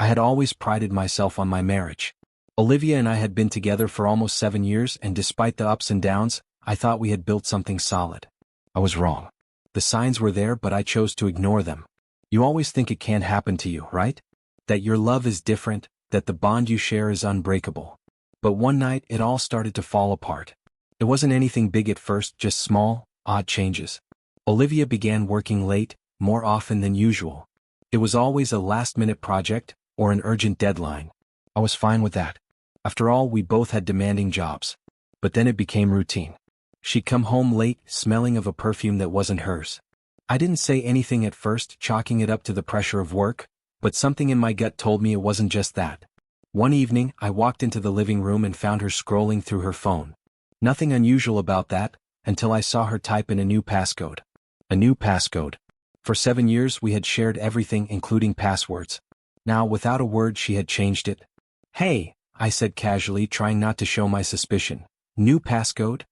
I had always prided myself on my marriage. Olivia and I had been together for almost 7 years, and despite the ups and downs, I thought we had built something solid. I was wrong. The signs were there, but I chose to ignore them. You always think it can't happen to you, right? That your love is different, that the bond you share is unbreakable. But one night, it all started to fall apart. It wasn't anything big at first, just small, odd changes. Olivia began working late, more often than usual. It was always a last-minute project, or an urgent deadline. I was fine with that. After all, we both had demanding jobs. But then it became routine. She'd come home late, smelling of a perfume that wasn't hers. I didn't say anything at first, chalking it up to the pressure of work, but something in my gut told me it wasn't just that. One evening, I walked into the living room and found her scrolling through her phone. Nothing unusual about that, until I saw her type in a new passcode. A new passcode. For 7 years we had shared everything, including passwords. Now, without a word, she had changed it. "Hey," I said casually, trying not to show my suspicion. "New passcode?"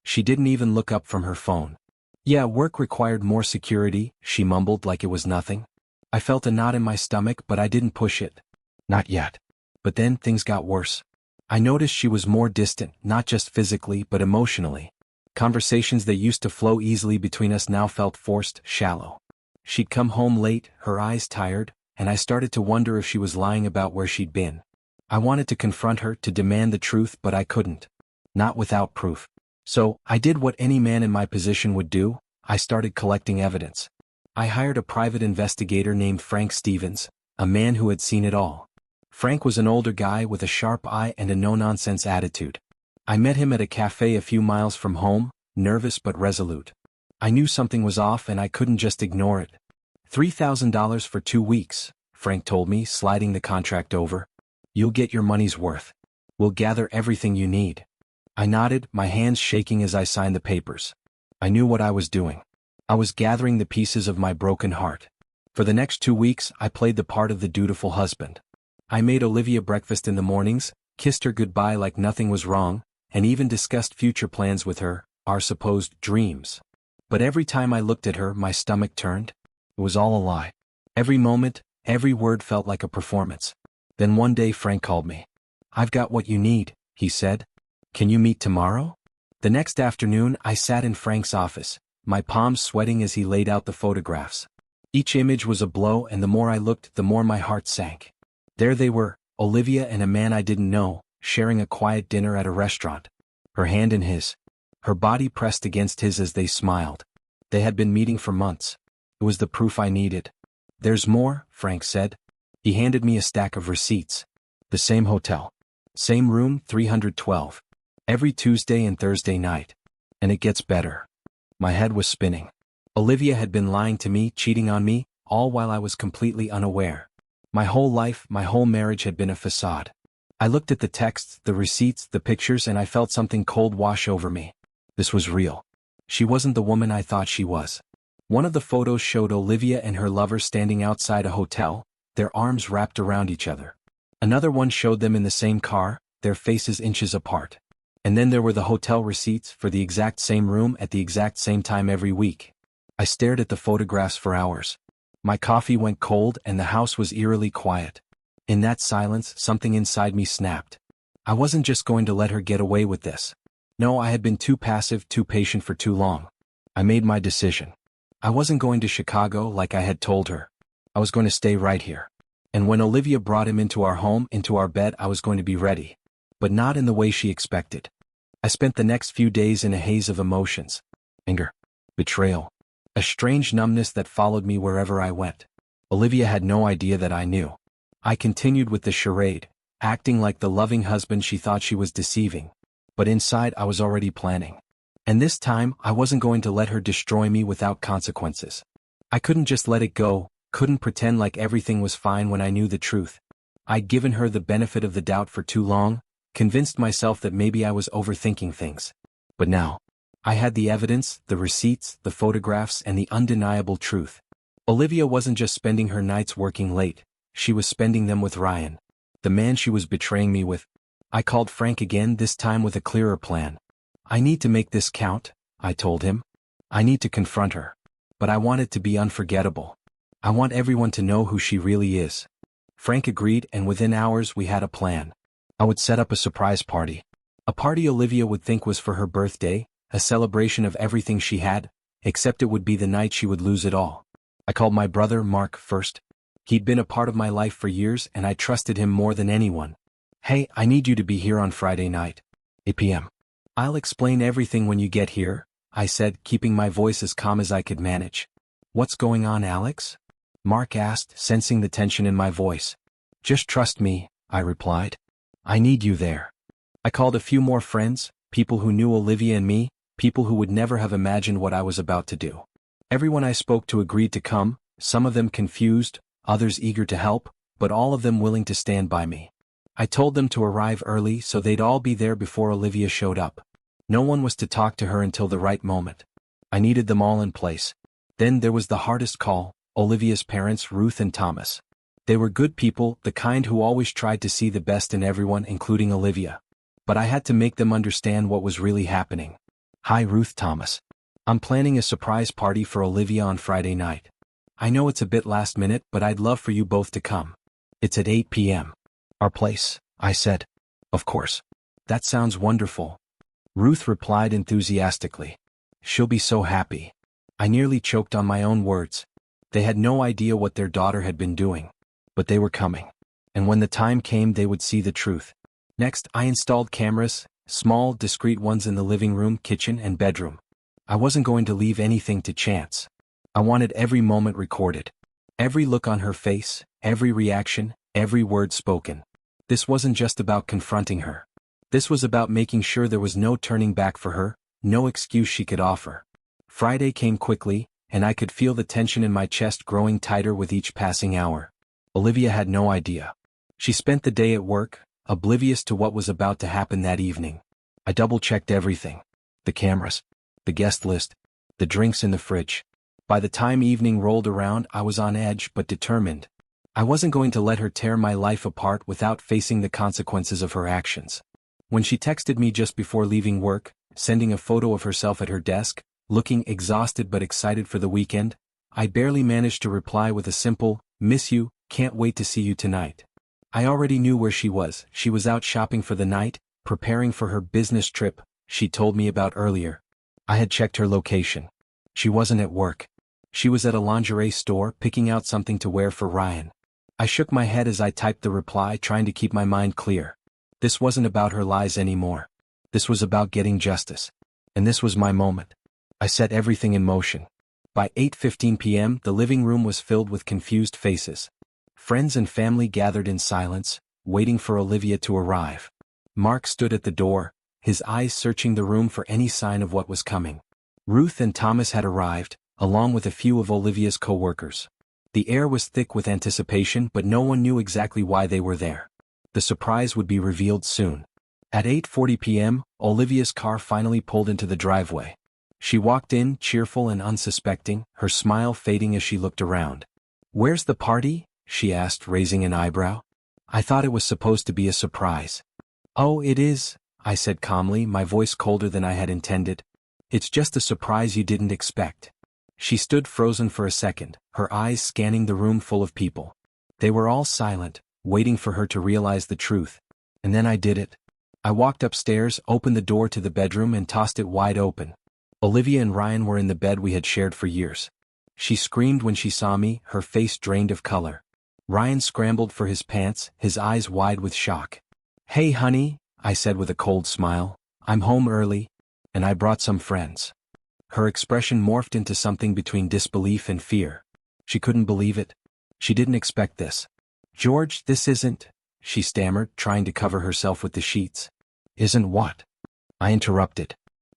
She didn't even look up from her phone. "Yeah, work required more security," she mumbled like it was nothing. I felt a knot in my stomach, but I didn't push it. Not yet. But then things got worse. I noticed she was more distant, not just physically but emotionally. Conversations that used to flow easily between us now felt forced, shallow. She'd come home late, her eyes tired, and I started to wonder if she was lying about where she'd been. I wanted to confront her, to demand the truth, but I couldn't. Not without proof. So, I did what any man in my position would do. I started collecting evidence. I hired a private investigator named Frank Stevens, a man who had seen it all. Frank was an older guy with a sharp eye and a no-nonsense attitude. I met him at a cafe a few miles from home, nervous but resolute. I knew something was off and I couldn't just ignore it. $3,000 for 2 weeks, Frank told me, sliding the contract over. "You'll get your money's worth. We'll gather everything you need." I nodded, my hands shaking as I signed the papers. I knew what I was doing. I was gathering the pieces of my broken heart. For the next 2 weeks, I played the part of the dutiful husband. I made Olivia breakfast in the mornings, kissed her goodbye like nothing was wrong, and even discussed future plans with her, our supposed dreams. But every time I looked at her, my stomach turned. It was all a lie. Every moment, every word felt like a performance. Then one day Frank called me. "I've got what you need," he said. "Can you meet tomorrow?" The next afternoon, I sat in Frank's office, my palms sweating as he laid out the photographs. Each image was a blow, and the more I looked, the more my heart sank. There they were, Olivia and a man I didn't know, sharing a quiet dinner at a restaurant. Her hand in his. Her body pressed against his as they smiled. They had been meeting for months. It was the proof I needed. "There's more," Frank said. He handed me a stack of receipts. The same hotel. Same room, 312. Every Tuesday and Thursday night. And it gets better. My head was spinning. Olivia had been lying to me, cheating on me, all while I was completely unaware. My whole life, my whole marriage had been a facade. I looked at the texts, the receipts, the pictures, and I felt something cold wash over me. This was real. She wasn't the woman I thought she was. One of the photos showed Olivia and her lover standing outside a hotel, their arms wrapped around each other. Another one showed them in the same car, their faces inches apart. And then there were the hotel receipts for the exact same room at the exact same time every week. I stared at the photographs for hours. My coffee went cold and the house was eerily quiet. In that silence, something inside me snapped. I wasn't just going to let her get away with this. No, I had been too passive, too patient for too long. I made my decision. I wasn't going to Chicago like I had told her. I was going to stay right here. And when Olivia brought him into our home, into our bed, I was going to be ready. But not in the way she expected. I spent the next few days in a haze of emotions. Anger. Betrayal. A strange numbness that followed me wherever I went. Olivia had no idea that I knew. I continued with the charade, acting like the loving husband she thought she was deceiving. But inside I was already planning. And this time, I wasn't going to let her destroy me without consequences. I couldn't just let it go, couldn't pretend like everything was fine when I knew the truth. I'd given her the benefit of the doubt for too long, convinced myself that maybe I was overthinking things. But now, I had the evidence, the receipts, the photographs, and the undeniable truth. Olivia wasn't just spending her nights working late, she was spending them with Ryan, the man she was betraying me with. I called Frank again, this time with a clearer plan. "I need to make this count," I told him. "I need to confront her. But I want it to be unforgettable. I want everyone to know who she really is." Frank agreed, and within hours we had a plan. I would set up a surprise party. A party Olivia would think was for her birthday, a celebration of everything she had, except it would be the night she would lose it all. I called my brother, Mark, first. He'd been a part of my life for years and I trusted him more than anyone. "Hey, I need you to be here on Friday night. 8 p.m. "I'll explain everything when you get here," I said, keeping my voice as calm as I could manage. "What's going on, Alex?" Mark asked, sensing the tension in my voice. "Just trust me," I replied. "I need you there." I called a few more friends, people who knew Olivia and me, people who would never have imagined what I was about to do. Everyone I spoke to agreed to come, some of them confused, others eager to help, but all of them willing to stand by me. I told them to arrive early so they'd all be there before Olivia showed up. No one was to talk to her until the right moment. I needed them all in place. Then there was the hardest call, Olivia's parents, Ruth and Thomas. They were good people, the kind who always tried to see the best in everyone, including Olivia. But I had to make them understand what was really happening. "Hi, Ruth, Thomas. I'm planning a surprise party for Olivia on Friday night. I know it's a bit last minute, but I'd love for you both to come. It's at 8 p.m. "Our place," I said. "Of course. That sounds wonderful," Ruth replied enthusiastically. "She'll be so happy." I nearly choked on my own words. They had no idea what their daughter had been doing. But they were coming. And when the time came they would see the truth. Next, I installed cameras, small, discreet ones in the living room, kitchen, and bedroom. I wasn't going to leave anything to chance. I wanted every moment recorded. Every look on her face, every reaction, every word spoken. This wasn't just about confronting her. This was about making sure there was no turning back for her, no excuse she could offer. Friday came quickly, and I could feel the tension in my chest growing tighter with each passing hour. Olivia had no idea. She spent the day at work, oblivious to what was about to happen that evening. I double-checked everything. The cameras, the guest list, the drinks in the fridge. By the time evening rolled around, I was on edge but determined. I wasn't going to let her tear my life apart without facing the consequences of her actions. When she texted me just before leaving work, sending a photo of herself at her desk, looking exhausted but excited for the weekend, I barely managed to reply with a simple, "Miss you, can't wait to see you tonight." I already knew where she was. She was out shopping for the night, preparing for her business trip she told me about earlier. I had checked her location. She wasn't at work. She was at a lingerie store picking out something to wear for Ryan. I shook my head as I typed the reply, trying to keep my mind clear. This wasn't about her lies anymore. This was about getting justice. And this was my moment. I set everything in motion. By 8:15 p.m., the living room was filled with confused faces. Friends and family gathered in silence, waiting for Olivia to arrive. Mark stood at the door, his eyes searching the room for any sign of what was coming. Ruth and Thomas had arrived, along with a few of Olivia's co-workers. The air was thick with anticipation, but no one knew exactly why they were there. The surprise would be revealed soon. At 8:40 p.m., Olivia's car finally pulled into the driveway. She walked in, cheerful and unsuspecting, her smile fading as she looked around. "Where's the party?" she asked, raising an eyebrow. "I thought it was supposed to be a surprise." "Oh, it is," I said calmly, my voice colder than I had intended. "It's just a surprise you didn't expect." She stood frozen for a second, her eyes scanning the room full of people. They were all silent, waiting for her to realize the truth. And then I did it. I walked upstairs, opened the door to the bedroom and tossed it wide open. Olivia and Ryan were in the bed we had shared for years. She screamed when she saw me, her face drained of color. Ryan scrambled for his pants, his eyes wide with shock. "Hey honey," I said with a cold smile, "I'm home early. And I brought some friends." Her expression morphed into something between disbelief and fear. She couldn't believe it. She didn't expect this. "George, this isn't," she stammered, trying to cover herself with the sheets. "Isn't what?" I interrupted.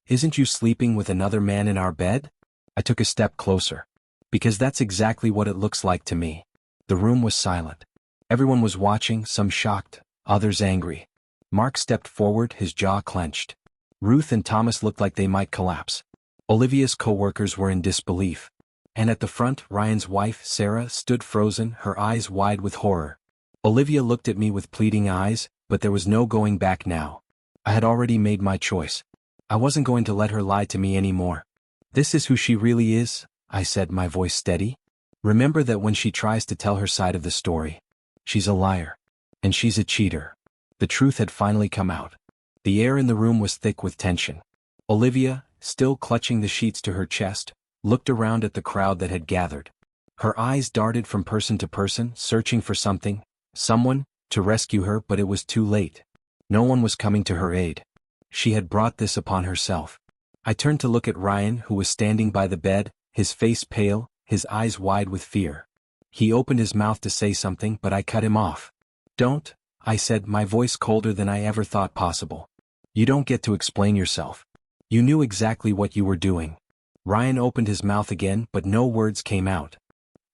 "Isn't you sleeping with another man in our bed?" I took a step closer. "Because that's exactly what it looks like to me." The room was silent. Everyone was watching, some shocked, others angry. Mark stepped forward, his jaw clenched. Ruth and Thomas looked like they might collapse. Olivia's co-workers were in disbelief. And at the front, Ryan's wife, Sarah, stood frozen, her eyes wide with horror. Olivia looked at me with pleading eyes, but there was no going back now. I had already made my choice. I wasn't going to let her lie to me anymore. "This is who she really is," I said, my voice steady. "Remember that when she tries to tell her side of the story. She's a liar. And she's a cheater. The truth had finally come out. The air in the room was thick with tension. Olivia, still clutching the sheets to her chest, looked around at the crowd that had gathered. Her eyes darted from person to person, searching for something, someone, to rescue her, but it was too late. No one was coming to her aid. She had brought this upon herself. I turned to look at Ryan, who was standing by the bed, his face pale, his eyes wide with fear. He opened his mouth to say something, but I cut him off. "Don't," I said, my voice colder than I ever thought possible. "You don't get to explain yourself. You knew exactly what you were doing." Ryan opened his mouth again, but no words came out.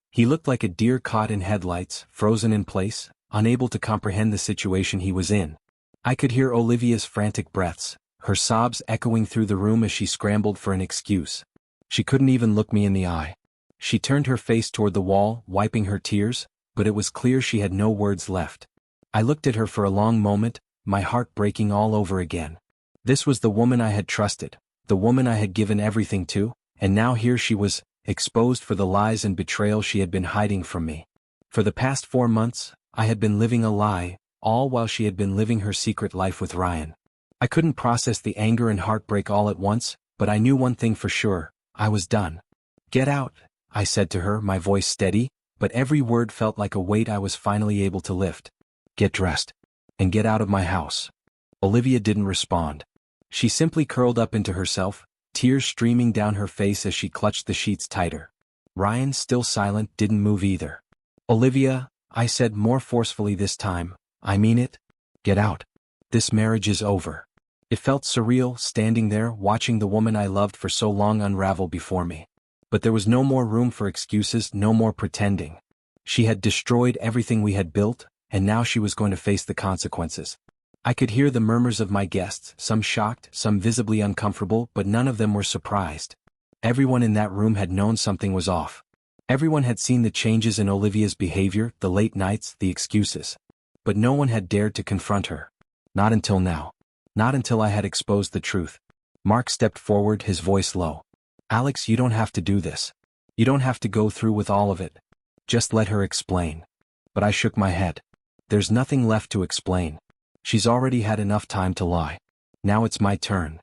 He looked like a deer caught in headlights, frozen in place, unable to comprehend the situation he was in. I could hear Olivia's frantic breaths, her sobs echoing through the room as she scrambled for an excuse. She couldn't even look me in the eye. She turned her face toward the wall, wiping her tears, but it was clear she had no words left. I looked at her for a long moment, my heart breaking all over again. This was the woman I had trusted, the woman I had given everything to, and now here she was, exposed for the lies and betrayal she had been hiding from me. For the past 4 months, I had been living a lie, all while she had been living her secret life with Ryan. I couldn't process the anger and heartbreak all at once, but I knew one thing for sure: I was done. "Get out," I said to her, my voice steady, but every word felt like a weight I was finally able to lift. "Get dressed. And get out of my house." Olivia didn't respond. She simply curled up into herself, tears streaming down her face as she clutched the sheets tighter. Ryan, still silent, didn't move either. "Olivia," I said more forcefully this time, "I mean it. Get out. This marriage is over." It felt surreal, standing there, watching the woman I loved for so long unravel before me. But there was no more room for excuses, no more pretending. She had destroyed everything we had built, and now she was going to face the consequences. I could hear the murmurs of my guests, some shocked, some visibly uncomfortable, but none of them were surprised. Everyone in that room had known something was off. Everyone had seen the changes in Olivia's behavior, the late nights, the excuses. But no one had dared to confront her. Not until now. Not until I had exposed the truth. Mark stepped forward, his voice low. "Alex, you don't have to do this. You don't have to go through with all of it. Just let her explain." But I shook my head. There's nothing left to explain. She's already had enough time to lie. Now it's my turn.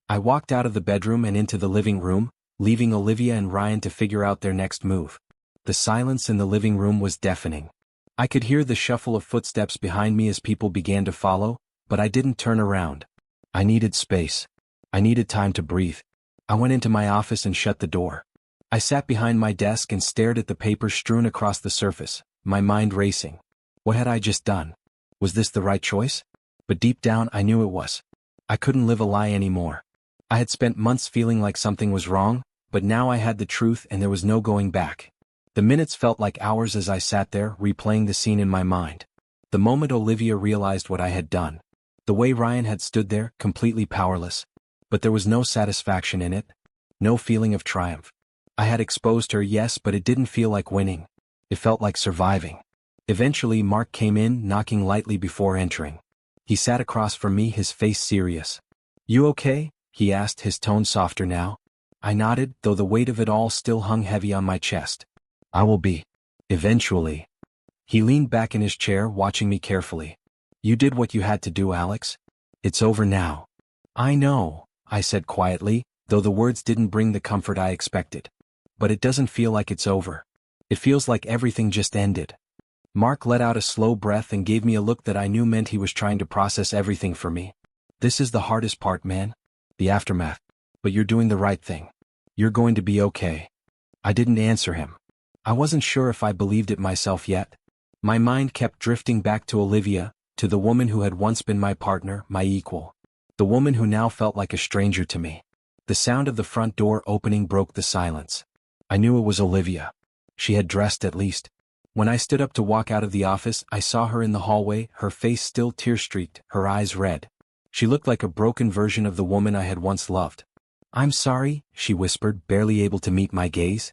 I walked out of the bedroom and into the living room, leaving Olivia and Ryan to figure out their next move. The silence in the living room was deafening. I could hear the shuffle of footsteps behind me as people began to follow, but I didn't turn around. I needed space. I needed time to breathe. I went into my office and shut the door. I sat behind my desk and stared at the papers strewn across the surface, my mind racing. What had I just done? Was this the right choice? But deep down I knew it was. I couldn't live a lie anymore. I had spent months feeling like something was wrong, but now I had the truth and there was no going back. The minutes felt like hours as I sat there, replaying the scene in my mind. The moment Olivia realized what I had done. The way Ryan had stood there, completely powerless. But there was no satisfaction in it. No feeling of triumph. I had exposed her, yes, but it didn't feel like winning. It felt like surviving. Eventually Mark came in, knocking lightly before entering. He sat across from me, his face serious. "You okay?" he asked, his tone softer now. I nodded, though the weight of it all still hung heavy on my chest. "I will be. Eventually." He leaned back in his chair, watching me carefully. "You did what you had to do, Alex. It's over now." "I know," I said quietly, though the words didn't bring the comfort I expected. "But it doesn't feel like it's over. It feels like everything just ended." Mark let out a slow breath and gave me a look that I knew meant he was trying to process everything for me. "This is the hardest part, man. The aftermath. But you're doing the right thing. You're going to be okay." I didn't answer him. I wasn't sure if I believed it myself yet. My mind kept drifting back to Olivia, to the woman who had once been my partner, my equal. The woman who now felt like a stranger to me. The sound of the front door opening broke the silence. I knew it was Olivia. She had dressed at least. When I stood up to walk out of the office, I saw her in the hallway, her face still tear-streaked, her eyes red. She looked like a broken version of the woman I had once loved. "I'm sorry," she whispered, barely able to meet my gaze.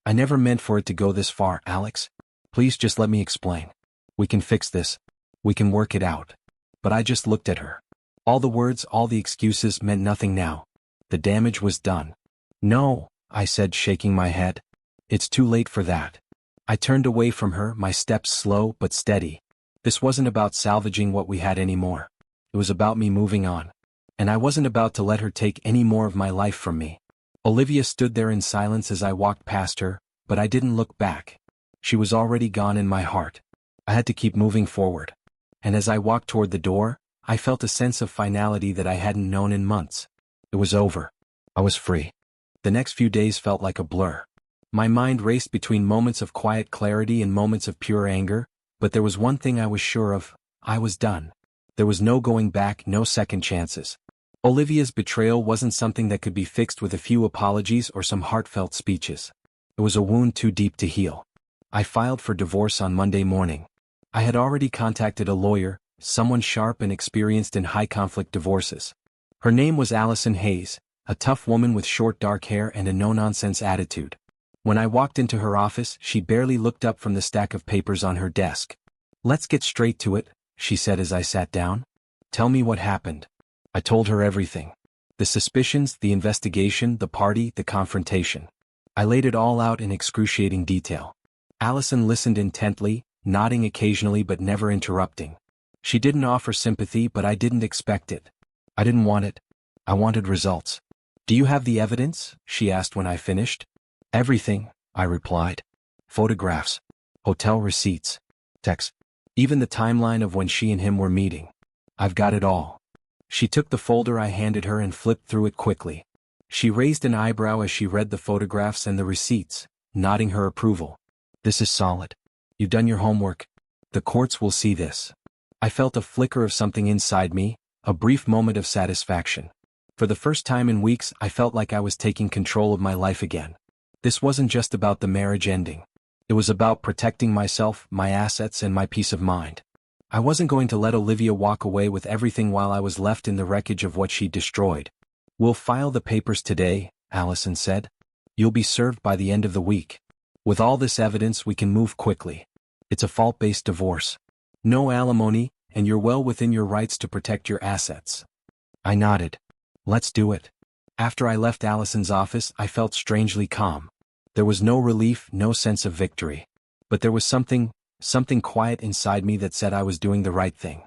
I never meant for it to go this far, Alex. Please just let me explain. We can fix this. We can work it out." But I just looked at her. All the words, all the excuses meant nothing now. The damage was done. "No," I said, shaking my head. "It's too late for that. I turned away from her, my steps slow but steady. This wasn't about salvaging what we had anymore. It was about me moving on. And I wasn't about to let her take any more of my life from me. Olivia stood there in silence as I walked past her, but I didn't look back. She was already gone in my heart. I had to keep moving forward. And as I walked toward the door, I felt a sense of finality that I hadn't known in months. It was over. I was free. The next few days felt like a blur. My mind raced between moments of quiet clarity and moments of pure anger, but there was one thing I was sure of: I was done. There was no going back, no second chances. Olivia's betrayal wasn't something that could be fixed with a few apologies or some heartfelt speeches. It was a wound too deep to heal. I filed for divorce on Monday morning. I had already contacted a lawyer, someone sharp and experienced in high-conflict divorces. Her name was Allison Hayes, a tough woman with short dark hair and a no-nonsense attitude. When I walked into her office, she barely looked up from the stack of papers on her desk. "Let's get straight to it," she said as I sat down. "Tell me what happened." I told her everything. The suspicions, the investigation, the party, the confrontation. I laid it all out in excruciating detail. Allison listened intently, nodding occasionally but never interrupting. She didn't offer sympathy, but I didn't expect it. I didn't want it. I wanted results. "Do you have the evidence?" she asked when I finished. "Everything," I replied. "Photographs, hotel receipts, texts, even the timeline of when she and him were meeting. I've got it all." She took the folder I handed her and flipped through it quickly. She raised an eyebrow as she read the photographs and the receipts, nodding her approval. "This is solid. You've done your homework. The courts will see this." I felt a flicker of something inside me, a brief moment of satisfaction. For the first time in weeks, I felt like I was taking control of my life again. This wasn't just about the marriage ending. It was about protecting myself, my assets, and my peace of mind. I wasn't going to let Olivia walk away with everything while I was left in the wreckage of what she'd destroyed. "We'll file the papers today," Allison said. "You'll be served by the end of the week. With all this evidence, we can move quickly. It's a fault-based divorce. No alimony, and you're well within your rights to protect your assets." I nodded. "Let's do it." After I left Allison's office, I felt strangely calm. There was no relief, no sense of victory. But there was something quiet inside me that said I was doing the right thing.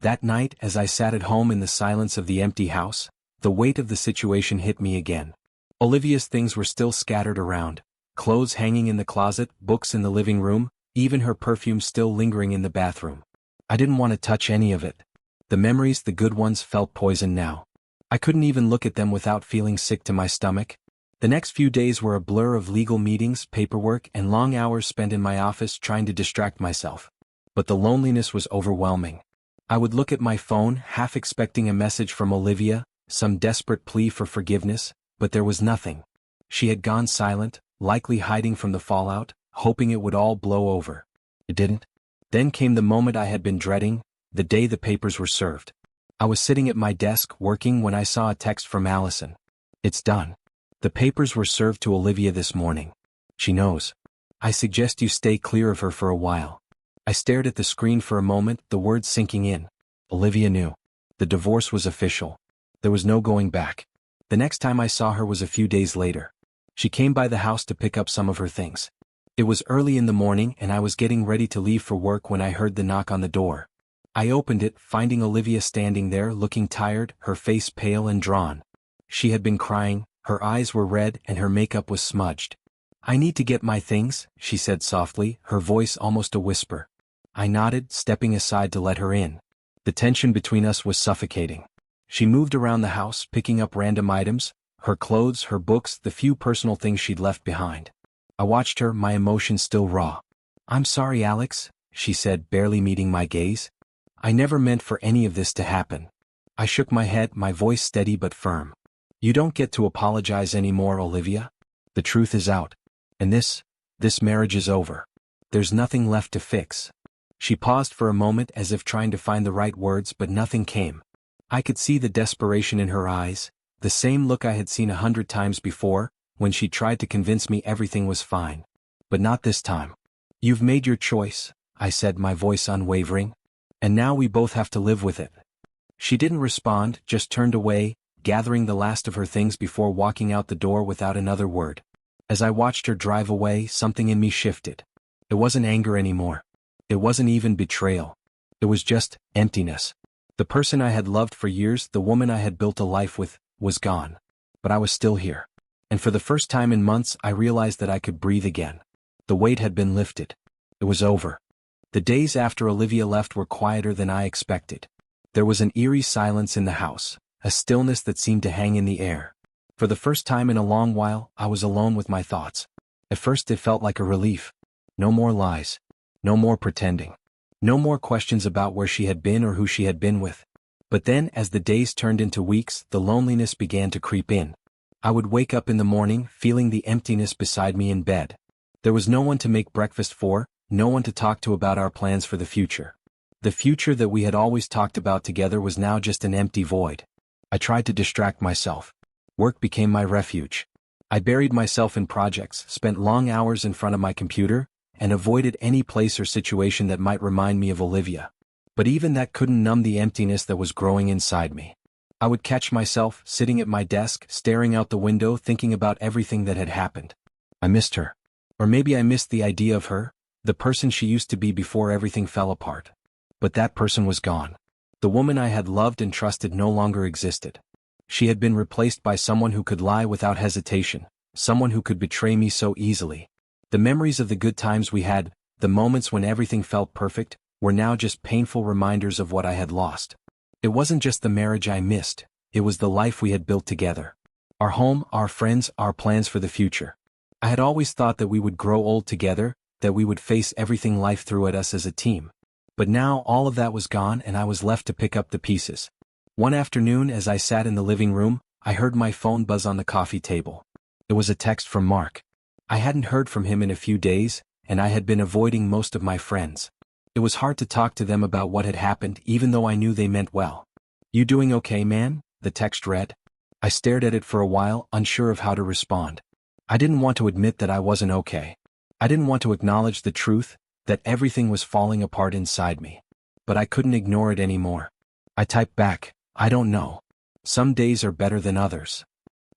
That night, as I sat at home in the silence of the empty house, the weight of the situation hit me again. Olivia's things were still scattered around, clothes hanging in the closet, books in the living room, even her perfume still lingering in the bathroom. I didn't want to touch any of it. The memories, the good ones, felt poison now. I couldn't even look at them without feeling sick to my stomach. The next few days were a blur of legal meetings, paperwork, and long hours spent in my office trying to distract myself. But the loneliness was overwhelming. I would look at my phone, half expecting a message from Olivia, some desperate plea for forgiveness, but there was nothing. She had gone silent, likely hiding from the fallout, hoping it would all blow over. It didn't. Then came the moment I had been dreading, the day the papers were served. I was sitting at my desk working when I saw a text from Allison. "It's done. The papers were served to Olivia this morning. She knows. I suggest you stay clear of her for a while." I stared at the screen for a moment, the words sinking in. Olivia knew. The divorce was official. There was no going back. The next time I saw her was a few days later. She came by the house to pick up some of her things. It was early in the morning and I was getting ready to leave for work when I heard the knock on the door. I opened it, finding Olivia standing there, looking tired, her face pale and drawn. She had been crying, her eyes were red and her makeup was smudged. "I need to get my things," she said softly, her voice almost a whisper. I nodded, stepping aside to let her in. The tension between us was suffocating. She moved around the house, picking up random items, her clothes, her books, the few personal things she'd left behind. I watched her, my emotions still raw. "I'm sorry, Alex," she said, barely meeting my gaze. "I never meant for any of this to happen." I shook my head, my voice steady but firm. "You don't get to apologize anymore, Olivia. The truth is out. And this marriage is over. There's nothing left to fix." She paused for a moment as if trying to find the right words, but nothing came. I could see the desperation in her eyes, the same look I had seen 100 times before, when she tried to convince me everything was fine. But not this time. "You've made your choice," I said, my voice unwavering. "And now we both have to live with it." She didn't respond, just turned away, gathering the last of her things before walking out the door without another word. As I watched her drive away, something in me shifted. It wasn't anger anymore. It wasn't even betrayal. It was just emptiness. The person I had loved for years, the woman I had built a life with, was gone. But I was still here. And for the first time in months, I realized that I could breathe again. The weight had been lifted. It was over. The days after Olivia left were quieter than I expected. There was an eerie silence in the house, a stillness that seemed to hang in the air. For the first time in a long while, I was alone with my thoughts. At first it felt like a relief. No more lies. No more pretending. No more questions about where she had been or who she had been with. But then, as the days turned into weeks, the loneliness began to creep in. I would wake up in the morning, feeling the emptiness beside me in bed. There was no one to make breakfast for, no one to talk to about our plans for the future. The future that we had always talked about together was now just an empty void. I tried to distract myself. Work became my refuge. I buried myself in projects, spent long hours in front of my computer, and avoided any place or situation that might remind me of Olivia. But even that couldn't numb the emptiness that was growing inside me. I would catch myself, sitting at my desk, staring out the window, thinking about everything that had happened. I missed her. Or maybe I missed the idea of her, the person she used to be before everything fell apart. But that person was gone. The woman I had loved and trusted no longer existed. She had been replaced by someone who could lie without hesitation, someone who could betray me so easily. The memories of the good times we had, the moments when everything felt perfect, were now just painful reminders of what I had lost. It wasn't just the marriage I missed, it was the life we had built together. Our home, our friends, our plans for the future. I had always thought that we would grow old together, that we would face everything life threw at us as a team. But now all of that was gone and I was left to pick up the pieces. One afternoon as I sat in the living room, I heard my phone buzz on the coffee table. It was a text from Mark. I hadn't heard from him in a few days, and I had been avoiding most of my friends. It was hard to talk to them about what had happened even though I knew they meant well. "You doing okay, man?" the text read. I stared at it for a while, unsure of how to respond. I didn't want to admit that I wasn't okay. I didn't want to acknowledge the truth, that everything was falling apart inside me. But I couldn't ignore it anymore. I typed back, "I don't know. Some days are better than others."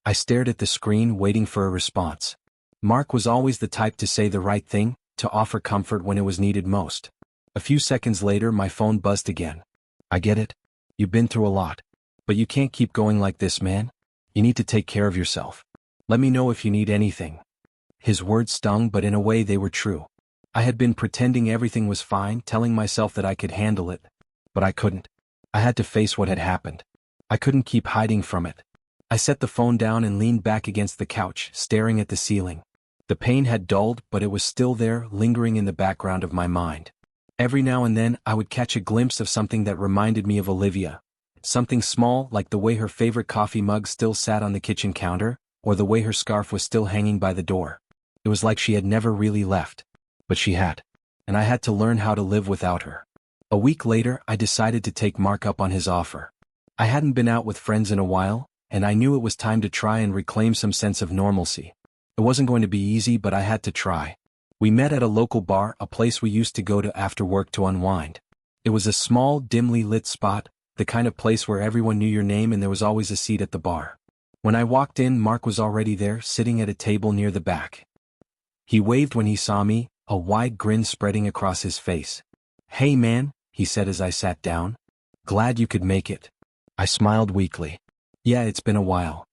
I stared at the screen waiting for a response. Mark was always the type to say the right thing, to offer comfort when it was needed most. A few seconds later my phone buzzed again. "I get it. You've been through a lot. But you can't keep going like this, man. You need to take care of yourself. Let me know if you need anything." His words stung, but in a way they were true. I had been pretending everything was fine, telling myself that I could handle it. But I couldn't. I had to face what had happened. I couldn't keep hiding from it. I set the phone down and leaned back against the couch, staring at the ceiling. The pain had dulled, but it was still there, lingering in the background of my mind. Every now and then, I would catch a glimpse of something that reminded me of Olivia. Something small, like the way her favorite coffee mug still sat on the kitchen counter, or the way her scarf was still hanging by the door. It was like she had never really left. But she had. And I had to learn how to live without her. A week later, I decided to take Mark up on his offer. I hadn't been out with friends in a while, and I knew it was time to try and reclaim some sense of normalcy. It wasn't going to be easy, but I had to try. We met at a local bar, a place we used to go to after work to unwind. It was a small, dimly lit spot, the kind of place where everyone knew your name and there was always a seat at the bar. When I walked in, Mark was already there, sitting at a table near the back. He waved when he saw me, a wide grin spreading across his face. "Hey man," he said as I sat down. "Glad you could make it." I smiled weakly. "Yeah, it's been a while."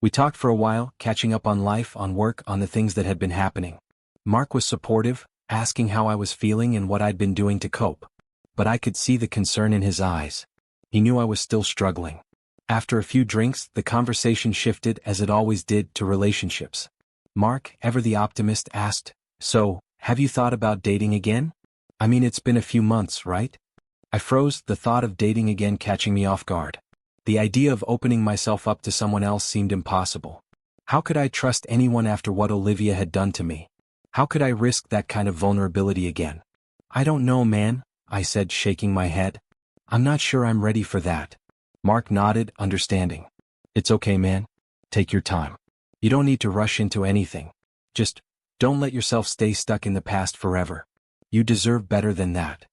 We talked for a while, catching up on life, on work, on the things that had been happening. Mark was supportive, asking how I was feeling and what I'd been doing to cope. But I could see the concern in his eyes. He knew I was still struggling. After a few drinks, the conversation shifted, as it always did, to relationships. Mark, ever the optimist, asked, "So, have you thought about dating again? I mean, it's been a few months, right?" I froze, the thought of dating again catching me off guard. The idea of opening myself up to someone else seemed impossible. How could I trust anyone after what Olivia had done to me? How could I risk that kind of vulnerability again? "I don't know, man," I said, shaking my head. "I'm not sure I'm ready for that." Mark nodded, understanding. "It's okay, man. Take your time. You don't need to rush into anything. Just don't let yourself stay stuck in the past forever. You deserve better than that."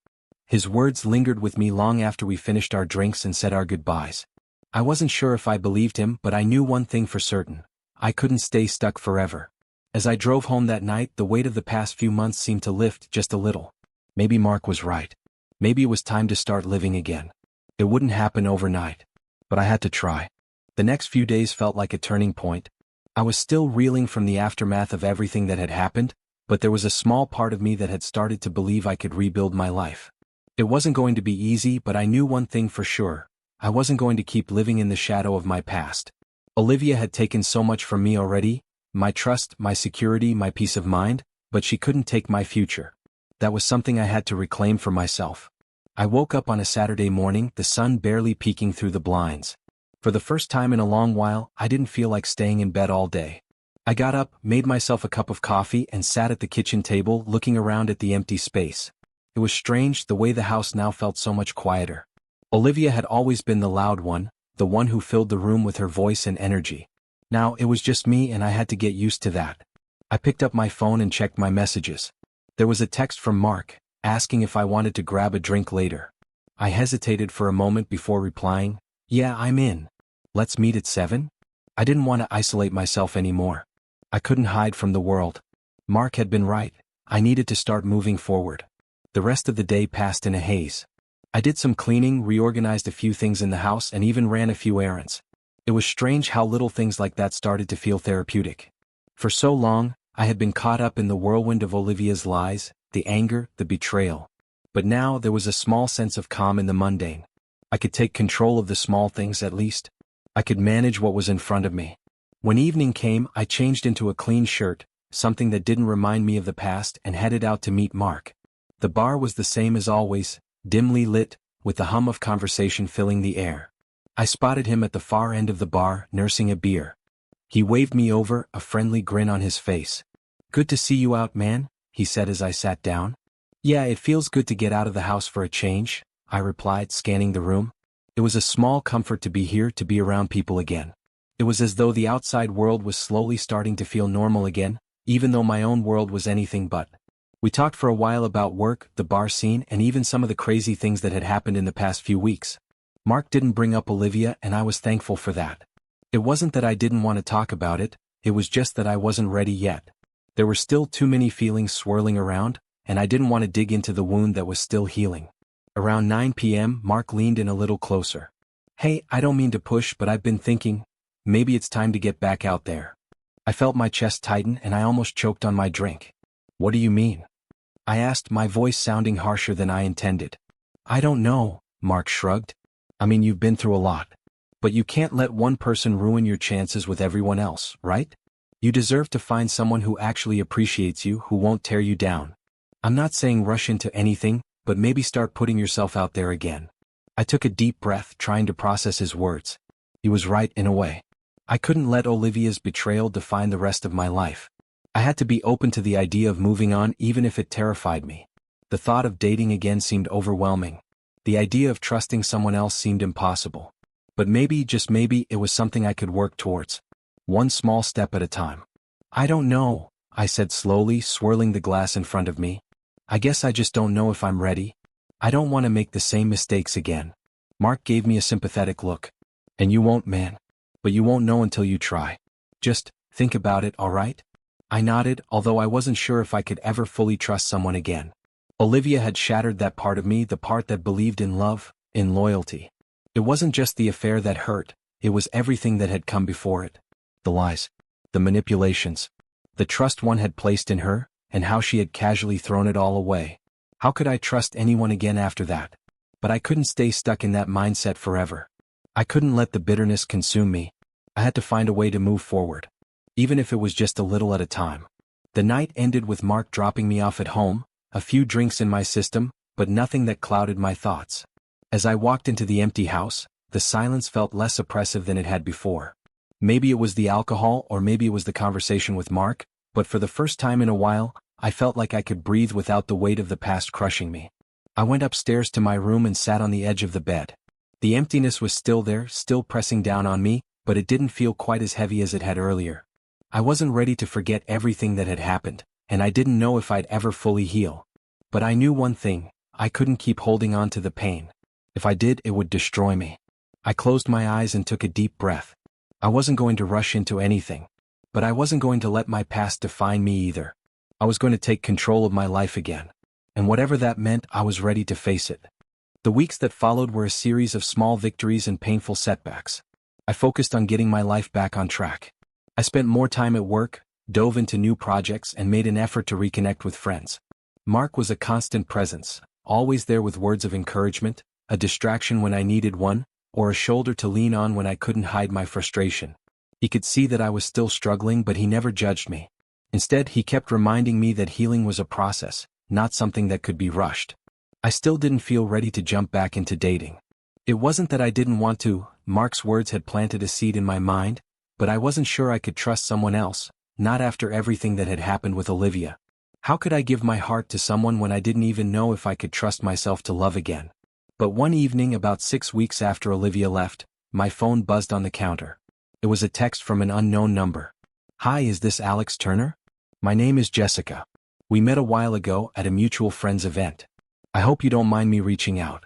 His words lingered with me long after we finished our drinks and said our goodbyes. I wasn't sure if I believed him, but I knew one thing for certain. I couldn't stay stuck forever. As I drove home that night, the weight of the past few months seemed to lift just a little. Maybe Mark was right. Maybe it was time to start living again. It wouldn't happen overnight. But I had to try. The next few days felt like a turning point. I was still reeling from the aftermath of everything that had happened, but there was a small part of me that had started to believe I could rebuild my life. It wasn't going to be easy, but I knew one thing for sure. I wasn't going to keep living in the shadow of my past. Olivia had taken so much from me already, my trust, my security, my peace of mind, but she couldn't take my future. That was something I had to reclaim for myself. I woke up on a Saturday morning, the sun barely peeking through the blinds. For the first time in a long while, I didn't feel like staying in bed all day. I got up, made myself a cup of coffee, and sat at the kitchen table looking around at the empty space. It was strange the way the house now felt so much quieter. Olivia had always been the loud one, the one who filled the room with her voice and energy. Now it was just me, and I had to get used to that. I picked up my phone and checked my messages. There was a text from Mark, asking if I wanted to grab a drink later. I hesitated for a moment before replying, "Yeah, I'm in. Let's meet at 7? I didn't want to isolate myself anymore. I couldn't hide from the world. Mark had been right. I needed to start moving forward. The rest of the day passed in a haze. I did some cleaning, reorganized a few things in the house, and even ran a few errands. It was strange how little things like that started to feel therapeutic. For so long, I had been caught up in the whirlwind of Olivia's lies, the anger, the betrayal. But now there was a small sense of calm in the mundane. I could take control of the small things at least. I could manage what was in front of me. When evening came, I changed into a clean shirt, something that didn't remind me of the past, and headed out to meet Mark. The bar was the same as always, dimly lit, with the hum of conversation filling the air. I spotted him at the far end of the bar, nursing a beer. He waved me over, a friendly grin on his face. "Good to see you out, man," he said as I sat down. "Yeah, it feels good to get out of the house for a change," I replied, scanning the room. It was a small comfort to be here, to be around people again. It was as though the outside world was slowly starting to feel normal again, even though my own world was anything but. We talked for a while about work, the bar scene, and even some of the crazy things that had happened in the past few weeks. Mark didn't bring up Olivia, and I was thankful for that. It wasn't that I didn't want to talk about it, it was just that I wasn't ready yet. There were still too many feelings swirling around, and I didn't want to dig into the wound that was still healing. Around 9 p.m., Mark leaned in a little closer. "Hey, I don't mean to push, but I've been thinking, maybe it's time to get back out there." I felt my chest tighten and I almost choked on my drink. "What do you mean?" I asked, my voice sounding harsher than I intended. "I don't know," Mark shrugged. "I mean, you've been through a lot. But you can't let one person ruin your chances with everyone else, right? You deserve to find someone who actually appreciates you, who won't tear you down. I'm not saying rush into anything, but maybe start putting yourself out there again." I took a deep breath, trying to process his words. He was right in a way. I couldn't let Olivia's betrayal define the rest of my life. I had to be open to the idea of moving on, even if it terrified me. The thought of dating again seemed overwhelming. The idea of trusting someone else seemed impossible. But maybe, just maybe, it was something I could work towards. One small step at a time. "I don't know," I said slowly, swirling the glass in front of me. "I guess I just don't know if I'm ready. I don't want to make the same mistakes again." Mark gave me a sympathetic look. "And you won't, man. But you won't know until you try. Just think about it, all right?" I nodded, although I wasn't sure if I could ever fully trust someone again. Olivia had shattered that part of me, the part that believed in love, in loyalty. It wasn't just the affair that hurt, it was everything that had come before it. The lies, the manipulations, the trust one had placed in her, and how she had casually thrown it all away. How could I trust anyone again after that? But I couldn't stay stuck in that mindset forever. I couldn't let the bitterness consume me. I had to find a way to move forward, even if it was just a little at a time. The night ended with Mark dropping me off at home, a few drinks in my system, but nothing that clouded my thoughts. As I walked into the empty house, the silence felt less oppressive than it had before. Maybe it was the alcohol, or maybe it was the conversation with Mark, but for the first time in a while, I felt like I could breathe without the weight of the past crushing me. I went upstairs to my room and sat on the edge of the bed. The emptiness was still there, still pressing down on me, but it didn't feel quite as heavy as it had earlier. I wasn't ready to forget everything that had happened, and I didn't know if I'd ever fully heal. But I knew one thing, I couldn't keep holding on to the pain. If I did, it would destroy me. I closed my eyes and took a deep breath. I wasn't going to rush into anything. But I wasn't going to let my past define me either. I was going to take control of my life again. And whatever that meant, I was ready to face it. The weeks that followed were a series of small victories and painful setbacks. I focused on getting my life back on track. I spent more time at work, dove into new projects, and made an effort to reconnect with friends. Mark was a constant presence, always there with words of encouragement, a distraction when I needed one, or a shoulder to lean on when I couldn't hide my frustration. He could see that I was still struggling, but he never judged me. Instead, he kept reminding me that healing was a process, not something that could be rushed. I still didn't feel ready to jump back into dating. It wasn't that I didn't want to. Mark's words had planted a seed in my mind, but I wasn't sure I could trust someone else, not after everything that had happened with Olivia. How could I give my heart to someone when I didn't even know if I could trust myself to love again? But one evening, about 6 weeks after Olivia left, my phone buzzed on the counter. It was a text from an unknown number. "Hi, is this Alex Turner? My name is Jessica. We met a while ago at a mutual friend's event. I hope you don't mind me reaching out.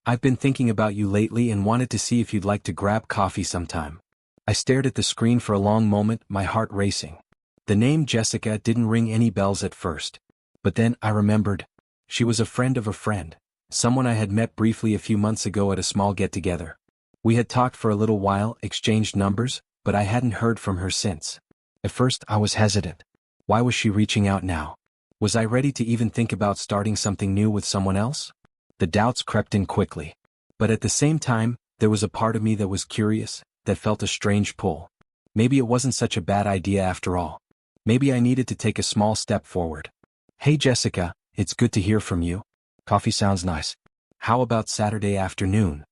I've been thinking about you lately and wanted to see if you'd like to grab coffee sometime." I stared at the screen for a long moment, my heart racing. The name Jessica didn't ring any bells at first. But then I remembered. She was a friend of a friend, someone I had met briefly a few months ago at a small get-together. We had talked for a little while, exchanged numbers, but I hadn't heard from her since. At first I was hesitant. Why was she reaching out now? Was I ready to even think about starting something new with someone else? The doubts crept in quickly. But at the same time, there was a part of me that was curious, that felt a strange pull. Maybe it wasn't such a bad idea after all. Maybe I needed to take a small step forward. "Hey Jessica, it's good to hear from you. Coffee sounds nice. How about Saturday afternoon?"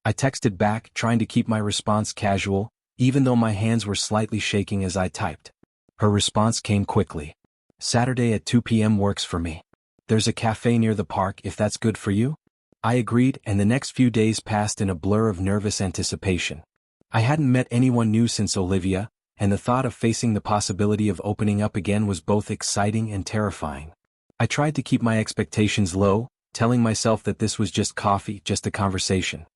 I texted back, trying to keep my response casual, even though my hands were slightly shaking as I typed. Her response came quickly. "Saturday at 2 p.m. works for me. There's a cafe near the park if that's good for you." I agreed, and the next few days passed in a blur of nervous anticipation. I hadn't met anyone new since Olivia, and the thought of facing the possibility of opening up again was both exciting and terrifying. I tried to keep my expectations low, telling myself that this was just coffee, just a conversation.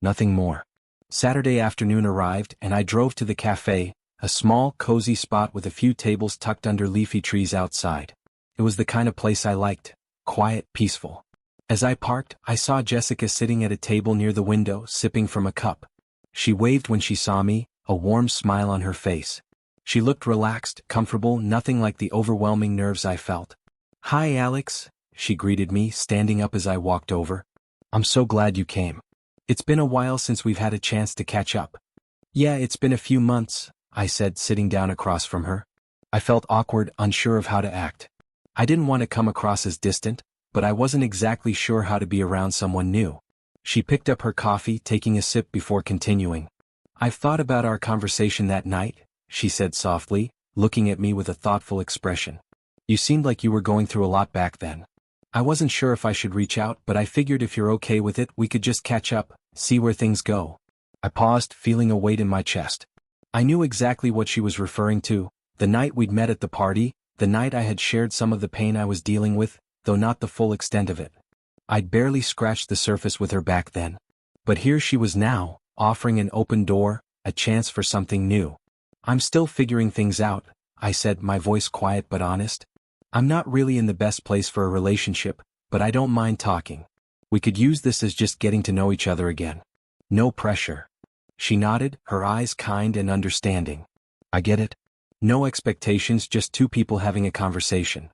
Nothing more. Saturday afternoon arrived, and I drove to the cafe, a small, cozy spot with a few tables tucked under leafy trees outside. It was the kind of place I liked, quiet, peaceful. As I parked, I saw Jessica sitting at a table near the window, sipping from a cup. She waved when she saw me, a warm smile on her face. She looked relaxed, comfortable, nothing like the overwhelming nerves I felt. "Hi Alex," she greeted me, standing up as I walked over. "I'm so glad you came. It's been a while since we've had a chance to catch up." "Yeah, it's been a few months," I said, sitting down across from her. I felt awkward, unsure of how to act. I didn't want to come across as distant, but I wasn't exactly sure how to be around someone new. She picked up her coffee, taking a sip before continuing. "I've thought about our conversation that night," she said softly, looking at me with a thoughtful expression. "You seemed like you were going through a lot back then. I wasn't sure if I should reach out, but I figured if you're okay with it, we could just catch up, see where things go." I paused, feeling a weight in my chest. I knew exactly what she was referring to, the night we'd met at the party, the night I had shared some of the pain I was dealing with, though not the full extent of it. I'd barely scratched the surface with her back then. But here she was now, offering an open door, a chance for something new. "I'm still figuring things out," I said, my voice quiet but honest. "I'm not really in the best place for a relationship, but I don't mind talking. We could use this as just getting to know each other again. No pressure." She nodded, her eyes kind and understanding. "I get it. No expectations, just two people having a conversation."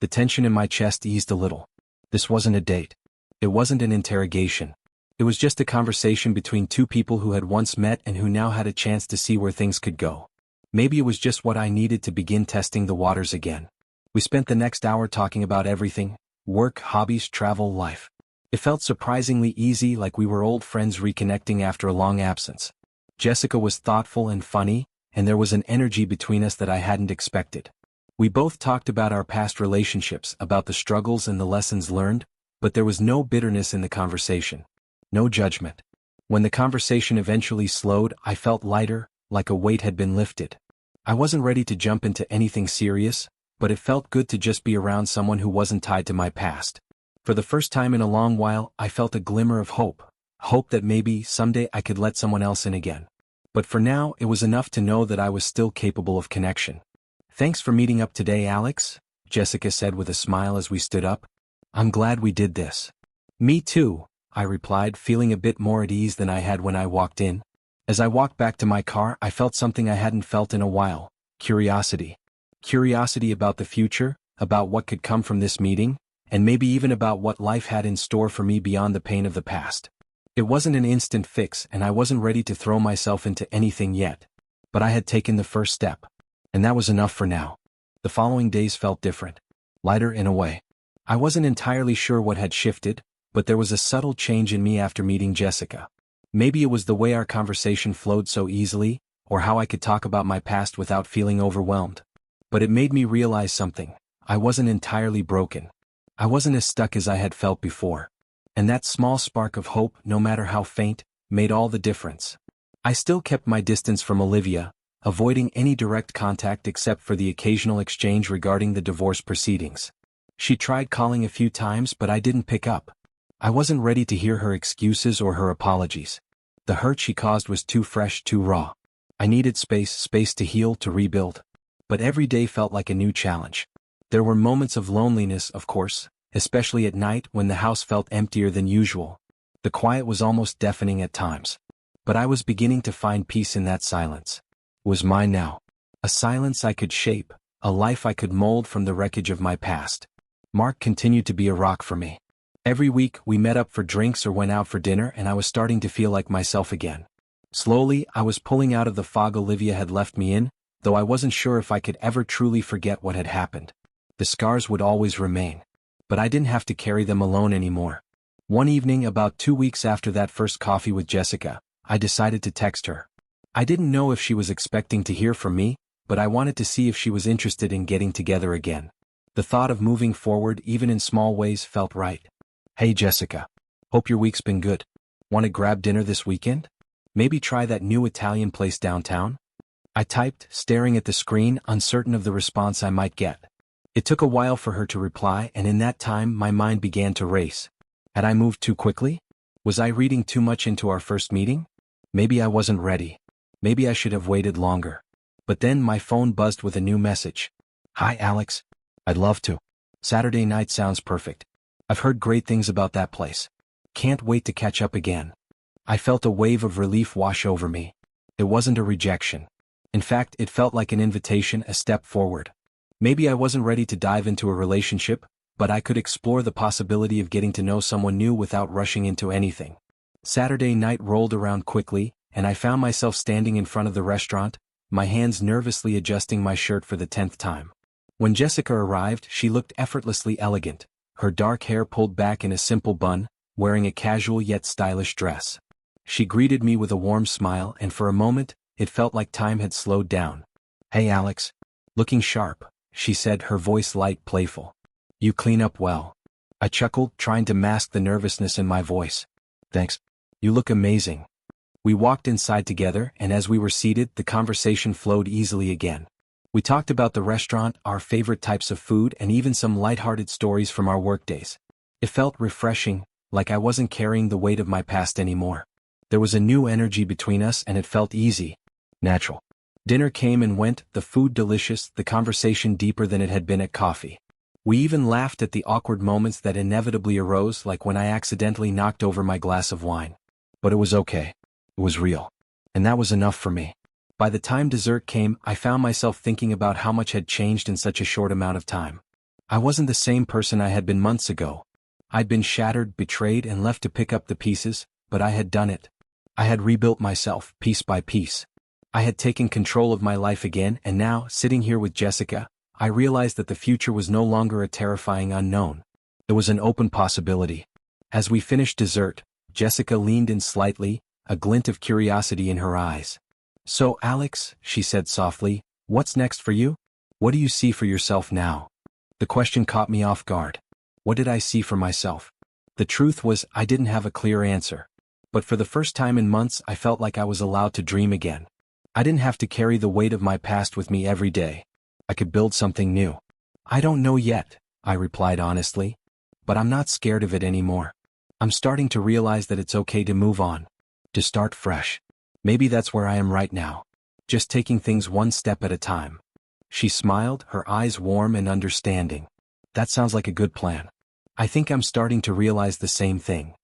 The tension in my chest eased a little. This wasn't a date. It wasn't an interrogation. It was just a conversation between two people who had once met and who now had a chance to see where things could go. Maybe it was just what I needed to begin testing the waters again. We spent the next hour talking about everything: work, hobbies, travel, life. It felt surprisingly easy, like we were old friends reconnecting after a long absence. Jessica was thoughtful and funny, and there was an energy between us that I hadn't expected. We both talked about our past relationships, about the struggles and the lessons learned, but there was no bitterness in the conversation. No judgment. When the conversation eventually slowed, I felt lighter, like a weight had been lifted. I wasn't ready to jump into anything serious, but it felt good to just be around someone who wasn't tied to my past. For the first time in a long while, I felt a glimmer of hope. Hope that maybe, someday I could let someone else in again. But for now, it was enough to know that I was still capable of connection. Thanks for meeting up today, Alex, Jessica said with a smile as we stood up. I'm glad we did this. Me too, I replied, feeling a bit more at ease than I had when I walked in. As I walked back to my car, I felt something I hadn't felt in a while: curiosity. Curiosity about the future, about what could come from this meeting, and maybe even about what life had in store for me beyond the pain of the past. It wasn't an instant fix, and I wasn't ready to throw myself into anything yet. But I had taken the first step. And that was enough for now. The following days felt different. Lighter in a way. I wasn't entirely sure what had shifted, but there was a subtle change in me after meeting Jessica. Maybe it was the way our conversation flowed so easily, or how I could talk about my past without feeling overwhelmed. But it made me realize something. I wasn't entirely broken. I wasn't as stuck as I had felt before. And that small spark of hope, no matter how faint, made all the difference. I still kept my distance from Olivia, avoiding any direct contact except for the occasional exchange regarding the divorce proceedings. She tried calling a few times, but I didn't pick up. I wasn't ready to hear her excuses or her apologies. The hurt she caused was too fresh, too raw. I needed space to heal, to rebuild. But every day felt like a new challenge. There were moments of loneliness, of course, especially at night when the house felt emptier than usual. The quiet was almost deafening at times. But I was beginning to find peace in that silence. It was mine now. A silence I could shape, a life I could mold from the wreckage of my past. Mark continued to be a rock for me. Every week we met up for drinks or went out for dinner, and I was starting to feel like myself again. Slowly, I was pulling out of the fog Olivia had left me in, though I wasn't sure if I could ever truly forget what had happened. The scars would always remain. But I didn't have to carry them alone anymore. One evening, about 2 weeks after that first coffee with Jessica, I decided to text her. I didn't know if she was expecting to hear from me, but I wanted to see if she was interested in getting together again. The thought of moving forward, even in small ways, felt right. Hey Jessica. Hope your week's been good. Want to grab dinner this weekend? Maybe try that new Italian place downtown? I typed, staring at the screen, uncertain of the response I might get. It took a while for her to reply, and in that time my mind began to race. Had I moved too quickly? Was I reading too much into our first meeting? Maybe I wasn't ready. Maybe I should have waited longer. But then my phone buzzed with a new message. Hi Alex. I'd love to. Saturday night sounds perfect. I've heard great things about that place. Can't wait to catch up again. I felt a wave of relief wash over me. It wasn't a rejection. In fact, it felt like an invitation, a step forward. Maybe I wasn't ready to dive into a relationship, but I could explore the possibility of getting to know someone new without rushing into anything. Saturday night rolled around quickly, and I found myself standing in front of the restaurant, my hands nervously adjusting my shirt for the 10th time. When Jessica arrived, she looked effortlessly elegant, her dark hair pulled back in a simple bun, wearing a casual yet stylish dress. She greeted me with a warm smile, and for a moment, it felt like time had slowed down. Hey Alex. Looking sharp, she said, her voice light, playful. You clean up well. I chuckled, trying to mask the nervousness in my voice. Thanks. You look amazing. We walked inside together, and as we were seated, the conversation flowed easily again. We talked about the restaurant, our favorite types of food, and even some lighthearted stories from our workdays. It felt refreshing, like I wasn't carrying the weight of my past anymore. There was a new energy between us, and it felt easy, natural. Dinner came and went, the food delicious, the conversation deeper than it had been at coffee. We even laughed at the awkward moments that inevitably arose, like when I accidentally knocked over my glass of wine. But it was okay. It was real. And that was enough for me. By the time dessert came, I found myself thinking about how much had changed in such a short amount of time. I wasn't the same person I had been months ago. I'd been shattered, betrayed, and left to pick up the pieces, but I had done it. I had rebuilt myself, piece by piece. I had taken control of my life again, and now, sitting here with Jessica, I realized that the future was no longer a terrifying unknown. It was an open possibility. As we finished dessert, Jessica leaned in slightly, a glint of curiosity in her eyes. So, Alex, she said softly, what's next for you? What do you see for yourself now? The question caught me off guard. What did I see for myself? The truth was, I didn't have a clear answer. But for the first time in months, I felt like I was allowed to dream again. I didn't have to carry the weight of my past with me every day. I could build something new. I don't know yet, I replied honestly. But I'm not scared of it anymore. I'm starting to realize that it's okay to move on. To start fresh. Maybe that's where I am right now. Just taking things one step at a time. She smiled, her eyes warm and understanding. That sounds like a good plan. I think I'm starting to realize the same thing.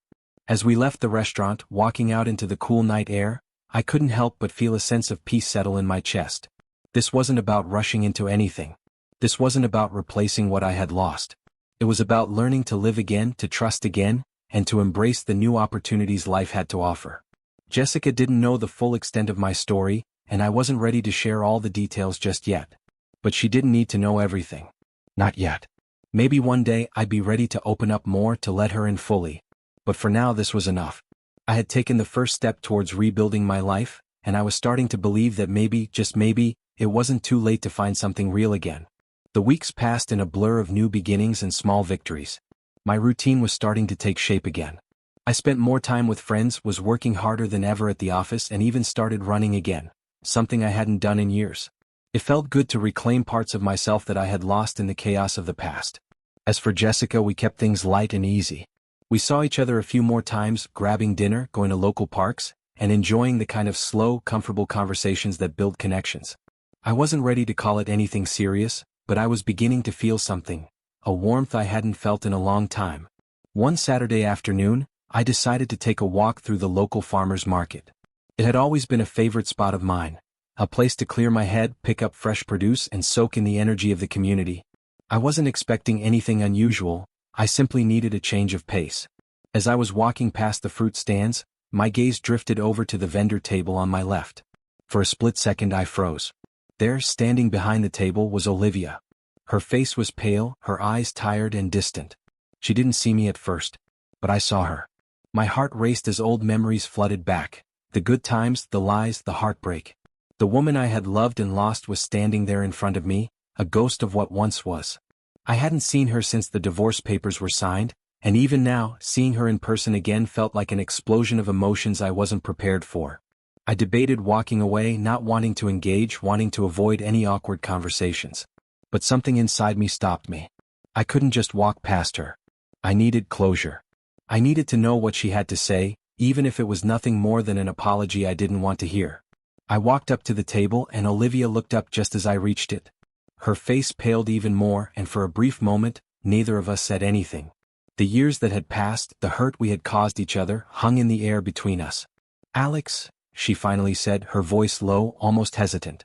As we left the restaurant, walking out into the cool night air, I couldn't help but feel a sense of peace settle in my chest. This wasn't about rushing into anything. This wasn't about replacing what I had lost. It was about learning to live again, to trust again, and to embrace the new opportunities life had to offer. Jessica didn't know the full extent of my story, and I wasn't ready to share all the details just yet. But she didn't need to know everything. Not yet. Maybe one day I'd be ready to open up more, to let her in fully. But for now this was enough. I had taken the first step towards rebuilding my life, and I was starting to believe that maybe, just maybe, it wasn't too late to find something real again. The weeks passed in a blur of new beginnings and small victories. My routine was starting to take shape again. I spent more time with friends, was working harder than ever at the office, and even started running again, something I hadn't done in years. It felt good to reclaim parts of myself that I had lost in the chaos of the past. As for Jessica, we kept things light and easy. We saw each other a few more times, grabbing dinner, going to local parks, and enjoying the kind of slow, comfortable conversations that build connections. I wasn't ready to call it anything serious, but I was beginning to feel something, a warmth I hadn't felt in a long time. One Saturday afternoon, I decided to take a walk through the local farmers market. It had always been a favorite spot of mine, a place to clear my head, pick up fresh produce, and soak in the energy of the community. I wasn't expecting anything unusual, I simply needed a change of pace. As I was walking past the fruit stands, my gaze drifted over to the vendor table on my left. For a split second I froze. There, standing behind the table, was Olivia. Her face was pale, her eyes tired and distant. She didn't see me at first, but I saw her. My heart raced as old memories flooded back. The good times, the lies, the heartbreak. The woman I had loved and lost was standing there in front of me, a ghost of what once was. I hadn't seen her since the divorce papers were signed, and even now, seeing her in person again felt like an explosion of emotions I wasn't prepared for. I debated walking away, not wanting to engage, wanting to avoid any awkward conversations. But something inside me stopped me. I couldn't just walk past her. I needed closure. I needed to know what she had to say, even if it was nothing more than an apology I didn't want to hear. I walked up to the table and Olivia looked up just as I reached it. Her face paled even more, and for a brief moment, neither of us said anything. The years that had passed, the hurt we had caused each other, hung in the air between us. "Alex," she finally said, her voice low, almost hesitant.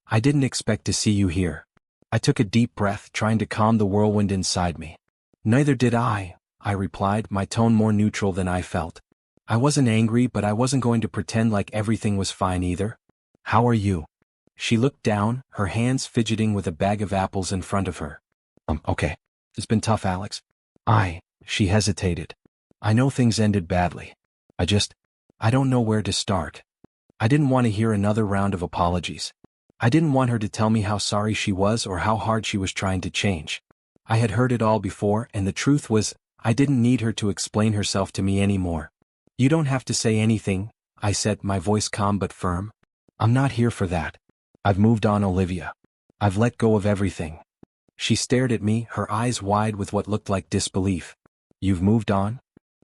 "I didn't expect to see you here." I took a deep breath, trying to calm the whirlwind inside me. "Neither did I," I replied, my tone more neutral than I felt. I wasn't angry, but I wasn't going to pretend like everything was fine either. "How are you?" She looked down, her hands fidgeting with a bag of apples in front of her. Okay. It's been tough, Alex." She hesitated. "I know things ended badly. I don't know where to start." I didn't want to hear another round of apologies. I didn't want her to tell me how sorry she was or how hard she was trying to change. I had heard it all before, and the truth was, I didn't need her to explain herself to me anymore. "You don't have to say anything," I said, my voice calm but firm. "I'm not here for that. I've moved on, Olivia. I've let go of everything." She stared at me, her eyes wide with what looked like disbelief. "You've moved on?"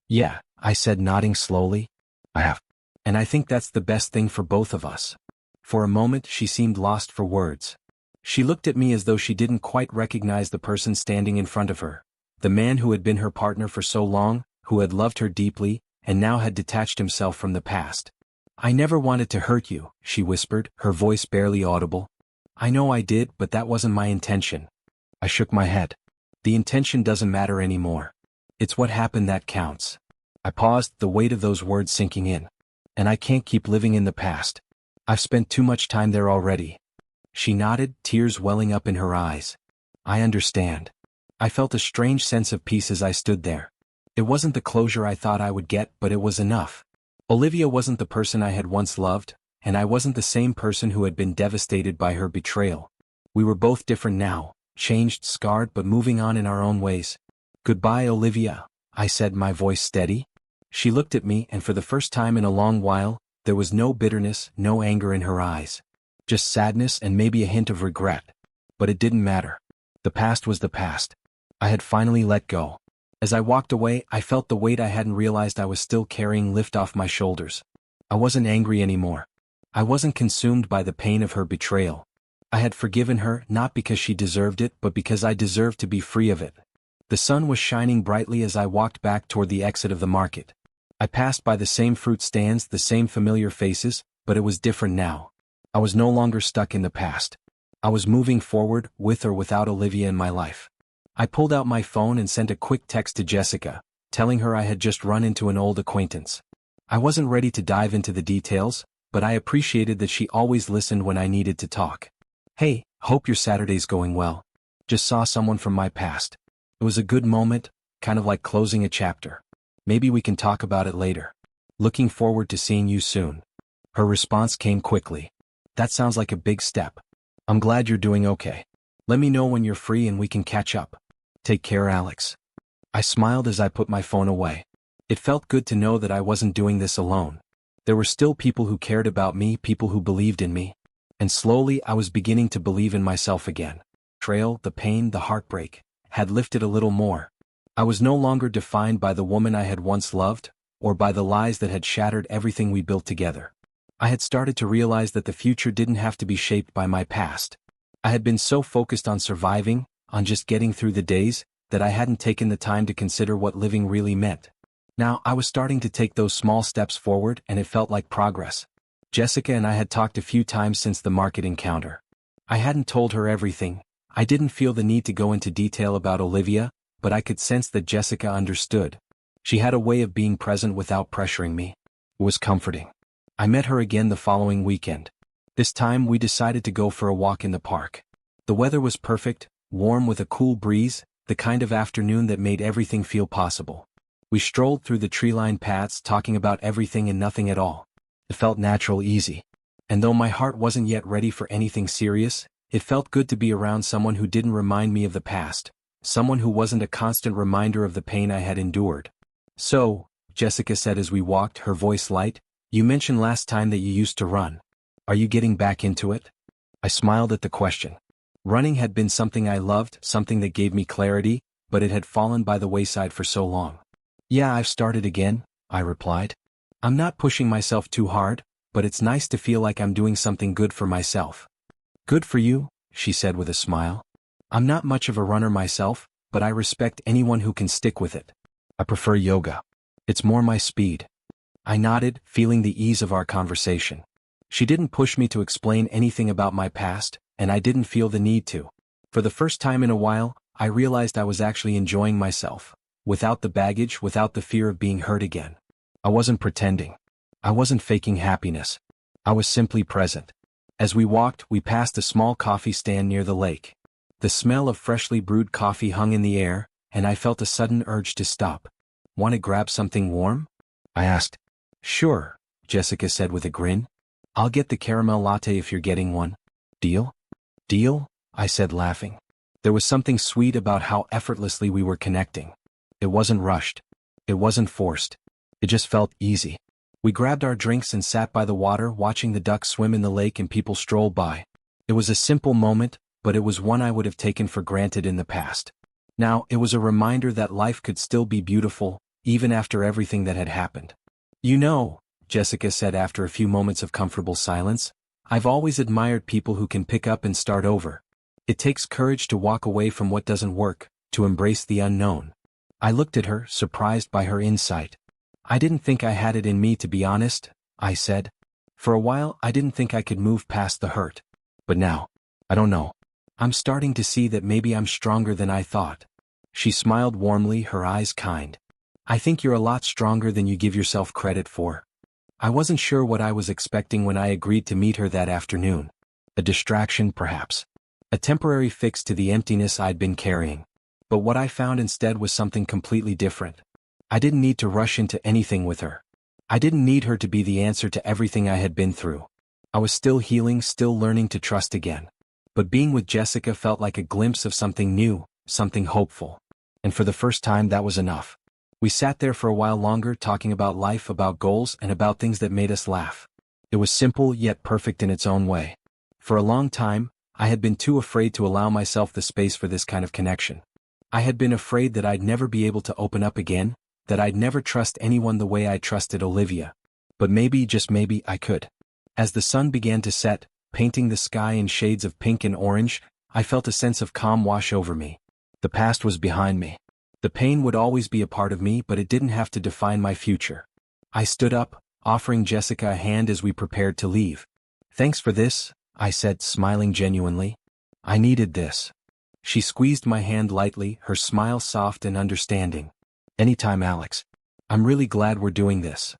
"Yeah," I said, nodding slowly. "I have. And I think that's the best thing for both of us." For a moment she seemed lost for words. She looked at me as though she didn't quite recognize the person standing in front of her, the man who had been her partner for so long, who had loved her deeply, and now had detached himself from the past. "I never wanted to hurt you," she whispered, her voice barely audible. "I know I did, but that wasn't my intention." I shook my head. "The intention doesn't matter anymore. It's what happened that counts." I paused, the weight of those words sinking in. "And I can't keep living in the past. I've spent too much time there already." She nodded, tears welling up in her eyes. "I understand." I felt a strange sense of peace as I stood there. It wasn't the closure I thought I would get, but it was enough. Olivia wasn't the person I had once loved, and I wasn't the same person who had been devastated by her betrayal. We were both different now, changed, scarred, but moving on in our own ways. "Goodbye, Olivia," I said, my voice steady. She looked at me, and for the first time in a long while, there was no bitterness, no anger in her eyes. Just sadness and maybe a hint of regret. But it didn't matter. The past was the past. I had finally let go. As I walked away, I felt the weight I hadn't realized I was still carrying lift off my shoulders. I wasn't angry anymore. I wasn't consumed by the pain of her betrayal. I had forgiven her not because she deserved it but because I deserved to be free of it. The sun was shining brightly as I walked back toward the exit of the market. I passed by the same fruit stands, the same familiar faces, but it was different now. I was no longer stuck in the past. I was moving forward, with or without Olivia in my life. I pulled out my phone and sent a quick text to Jessica, telling her I had just run into an old acquaintance. I wasn't ready to dive into the details, but I appreciated that she always listened when I needed to talk. "Hey, hope your Saturday's going well. Just saw someone from my past. It was a good moment, kind of like closing a chapter. Maybe we can talk about it later. Looking forward to seeing you soon." Her response came quickly. "That sounds like a big step. I'm glad you're doing okay. Let me know when you're free and we can catch up. Take care, Alex." I smiled as I put my phone away. It felt good to know that I wasn't doing this alone. There were still people who cared about me, people who believed in me. And slowly I was beginning to believe in myself again. Betrayal, the pain, the heartbreak, had lifted a little more. I was no longer defined by the woman I had once loved, or by the lies that had shattered everything we built together. I had started to realize that the future didn't have to be shaped by my past. I had been so focused on surviving, on just getting through the days, that I hadn't taken the time to consider what living really meant. Now I was starting to take those small steps forward and it felt like progress. Jessica and I had talked a few times since the market encounter. I hadn't told her everything. I didn't feel the need to go into detail about Olivia, but I could sense that Jessica understood. She had a way of being present without pressuring me. It was comforting. I met her again the following weekend. This time we decided to go for a walk in the park. The weather was perfect, warm with a cool breeze, the kind of afternoon that made everything feel possible. We strolled through the tree-lined paths talking about everything and nothing at all. It felt natural, easy. And though my heart wasn't yet ready for anything serious, it felt good to be around someone who didn't remind me of the past, someone who wasn't a constant reminder of the pain I had endured. "So," Jessica said as we walked, her voice light, "you mentioned last time that you used to run. Are you getting back into it?" I smiled at the question. Running had been something I loved, something that gave me clarity, but it had fallen by the wayside for so long. "Yeah, I've started again," I replied. "I'm not pushing myself too hard, but it's nice to feel like I'm doing something good for myself." "Good for you," she said with a smile. "I'm not much of a runner myself, but I respect anyone who can stick with it. I prefer yoga. It's more my speed." I nodded, feeling the ease of our conversation. She didn't push me to explain anything about my past, and I didn't feel the need to. For the first time in a while, I realized I was actually enjoying myself, without the baggage, without the fear of being hurt again. I wasn't pretending. I wasn't faking happiness. I was simply present. As we walked, we passed a small coffee stand near the lake. The smell of freshly brewed coffee hung in the air, and I felt a sudden urge to stop. "Want to grab something warm?" I asked. "Sure," Jessica said with a grin. "I'll get the caramel latte if you're getting one. Deal?" "Deal?" I said, laughing. There was something sweet about how effortlessly we were connecting. It wasn't rushed. It wasn't forced. It just felt easy. We grabbed our drinks and sat by the water watching the ducks swim in the lake and people stroll by. It was a simple moment, but it was one I would have taken for granted in the past. Now, it was a reminder that life could still be beautiful, even after everything that had happened. "You know," Jessica said after a few moments of comfortable silence, "I've always admired people who can pick up and start over. It takes courage to walk away from what doesn't work, to embrace the unknown." I looked at her, surprised by her insight. "I didn't think I had it in me, to be honest," I said. "For a while, I didn't think I could move past the hurt. But now, I don't know. I'm starting to see that maybe I'm stronger than I thought." She smiled warmly, her eyes kind. "I think you're a lot stronger than you give yourself credit for." I wasn't sure what I was expecting when I agreed to meet her that afternoon. A distraction, perhaps. A temporary fix to the emptiness I'd been carrying. But what I found instead was something completely different. I didn't need to rush into anything with her. I didn't need her to be the answer to everything I had been through. I was still healing, still learning to trust again. But being with Jessica felt like a glimpse of something new, something hopeful. And for the first time, that was enough. We sat there for a while longer, talking about life, about goals, and about things that made us laugh. It was simple yet perfect in its own way. For a long time, I had been too afraid to allow myself the space for this kind of connection. I had been afraid that I'd never be able to open up again, that I'd never trust anyone the way I trusted Olivia. But maybe, just maybe, I could. As the sun began to set, painting the sky in shades of pink and orange, I felt a sense of calm wash over me. The past was behind me. The pain would always be a part of me, but it didn't have to define my future. I stood up, offering Jessica a hand as we prepared to leave. "Thanks for this," I said, smiling genuinely. "I needed this." She squeezed my hand lightly, her smile soft and understanding. "Anytime, Alex. I'm really glad we're doing this."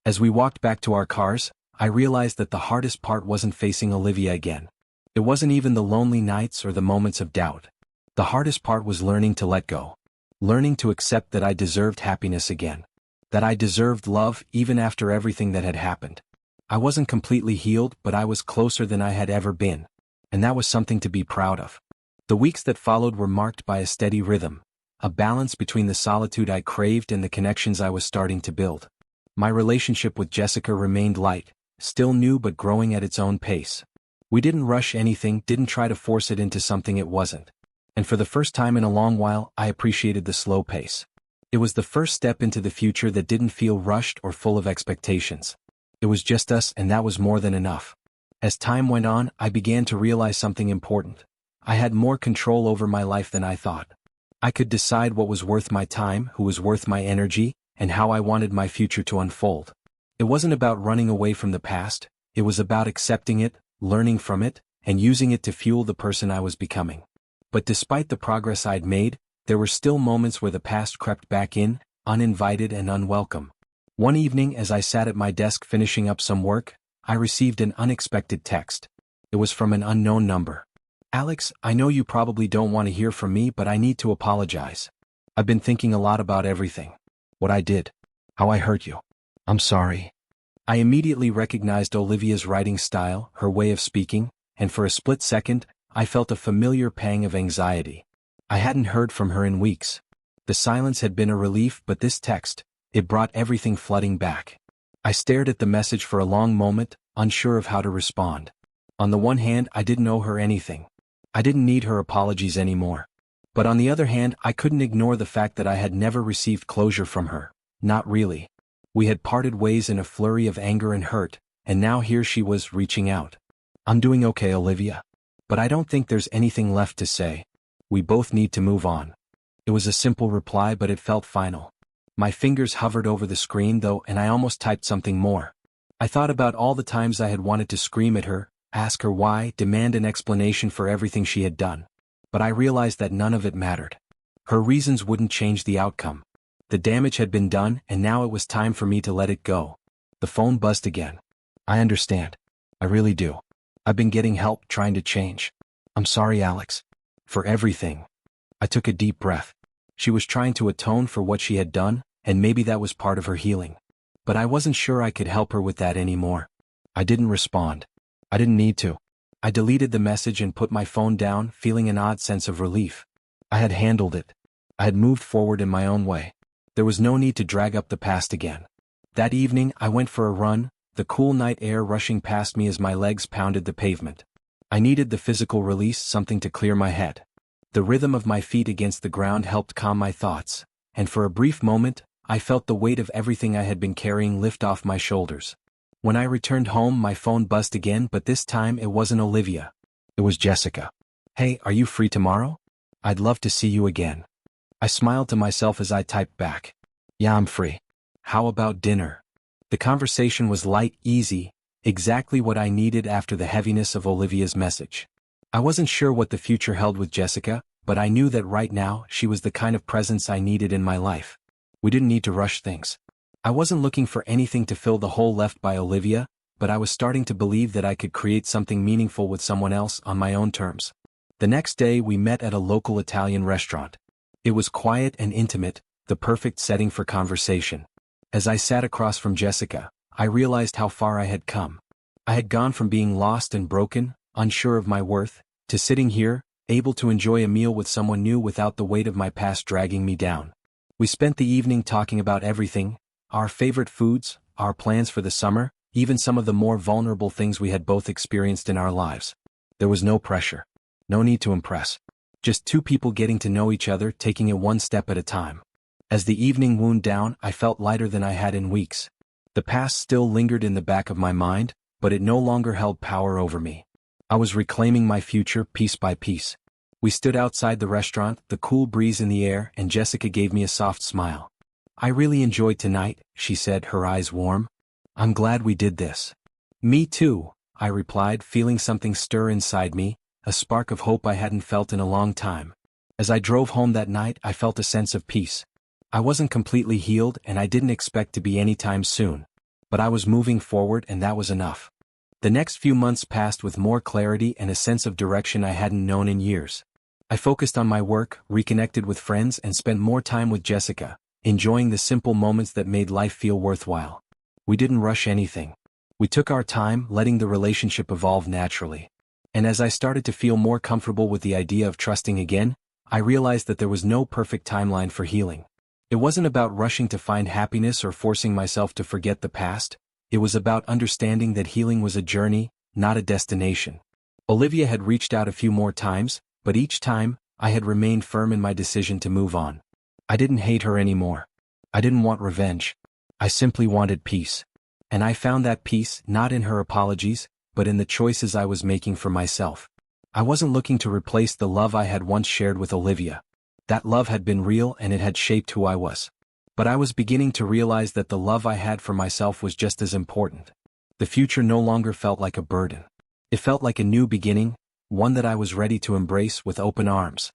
As we walked back to our cars, I realized that the hardest part wasn't facing Olivia again. It wasn't even the lonely nights or the moments of doubt. The hardest part was learning to let go. Learning to accept that I deserved happiness again. That I deserved love even after everything that had happened. I wasn't completely healed, but I was closer than I had ever been. And that was something to be proud of. The weeks that followed were marked by a steady rhythm, a balance between the solitude I craved and the connections I was starting to build. My relationship with Jessica remained light, still new but growing at its own pace. We didn't rush anything, didn't try to force it into something it wasn't. And for the first time in a long while, I appreciated the slow pace. It was the first step into the future that didn't feel rushed or full of expectations. It was just us, and that was more than enough. As time went on, I began to realize something important. I had more control over my life than I thought. I could decide what was worth my time, who was worth my energy, and how I wanted my future to unfold. It wasn't about running away from the past, it was about accepting it, learning from it, and using it to fuel the person I was becoming. But despite the progress I'd made, there were still moments where the past crept back in, uninvited and unwelcome. One evening, as I sat at my desk finishing up some work, I received an unexpected text. It was from an unknown number. "Alex, I know you probably don't want to hear from me, but I need to apologize. I've been thinking a lot about everything. What I did. How I hurt you. I'm sorry." I immediately recognized Olivia's writing style, her way of speaking, and for a split second, I felt a familiar pang of anxiety. I hadn't heard from her in weeks. The silence had been a relief, but this text, it brought everything flooding back. I stared at the message for a long moment, unsure of how to respond. On the one hand, I didn't owe her anything. I didn't need her apologies anymore. But on the other hand, I couldn't ignore the fact that I had never received closure from her. Not really. We had parted ways in a flurry of anger and hurt, and now here she was reaching out. "I'm doing okay, Olivia. But I don't think there's anything left to say. We both need to move on." It was a simple reply, but it felt final. My fingers hovered over the screen though, and I almost typed something more. I thought about all the times I had wanted to scream at her, ask her why, demand an explanation for everything she had done. But I realized that none of it mattered. Her reasons wouldn't change the outcome. The damage had been done, and now it was time for me to let it go. The phone buzzed again. "I understand. I really do. I've been getting help, trying to change. I'm sorry, Alex. For everything." I took a deep breath. She was trying to atone for what she had done, and maybe that was part of her healing. But I wasn't sure I could help her with that anymore. I didn't respond. I didn't need to. I deleted the message and put my phone down, feeling an odd sense of relief. I had handled it. I had moved forward in my own way. There was no need to drag up the past again. That evening, I went for a run, the cool night air rushing past me as my legs pounded the pavement. I needed the physical release, something to clear my head. The rhythm of my feet against the ground helped calm my thoughts, and for a brief moment, I felt the weight of everything I had been carrying lift off my shoulders. When I returned home, my phone buzzed again, but this time it wasn't Olivia. It was Jessica. "Hey, are you free tomorrow? I'd love to see you again." I smiled to myself as I typed back. "Yeah, I'm free. How about dinner?" The conversation was light, easy, exactly what I needed after the heaviness of Olivia's message. I wasn't sure what the future held with Jessica, but I knew that right now she was the kind of presence I needed in my life. We didn't need to rush things. I wasn't looking for anything to fill the hole left by Olivia, but I was starting to believe that I could create something meaningful with someone else on my own terms. The next day we met at a local Italian restaurant. It was quiet and intimate, the perfect setting for conversation. As I sat across from Jessica, I realized how far I had come. I had gone from being lost and broken, unsure of my worth, to sitting here, able to enjoy a meal with someone new without the weight of my past dragging me down. We spent the evening talking about everything, our favorite foods, our plans for the summer, even some of the more vulnerable things we had both experienced in our lives. There was no pressure. No need to impress. Just two people getting to know each other, taking it one step at a time. As the evening wound down, I felt lighter than I had in weeks. The past still lingered in the back of my mind, but it no longer held power over me. I was reclaiming my future piece by piece. We stood outside the restaurant, the cool breeze in the air, and Jessica gave me a soft smile. "I really enjoyed tonight," she said, her eyes warm. "I'm glad we did this." "Me too," I replied, feeling something stir inside me, a spark of hope I hadn't felt in a long time. As I drove home that night, I felt a sense of peace. I wasn't completely healed, and I didn't expect to be anytime soon. But I was moving forward, and that was enough. The next few months passed with more clarity and a sense of direction I hadn't known in years. I focused on my work, reconnected with friends, and spent more time with Jessica, enjoying the simple moments that made life feel worthwhile. We didn't rush anything. We took our time, letting the relationship evolve naturally. And as I started to feel more comfortable with the idea of trusting again, I realized that there was no perfect timeline for healing. It wasn't about rushing to find happiness or forcing myself to forget the past. It was about understanding that healing was a journey, not a destination. Olivia had reached out a few more times, but each time, I had remained firm in my decision to move on. I didn't hate her anymore. I didn't want revenge. I simply wanted peace. And I found that peace not in her apologies, but in the choices I was making for myself. I wasn't looking to replace the love I had once shared with Olivia. That love had been real and it had shaped who I was. But I was beginning to realize that the love I had for myself was just as important. The future no longer felt like a burden. It felt like a new beginning, one that I was ready to embrace with open arms.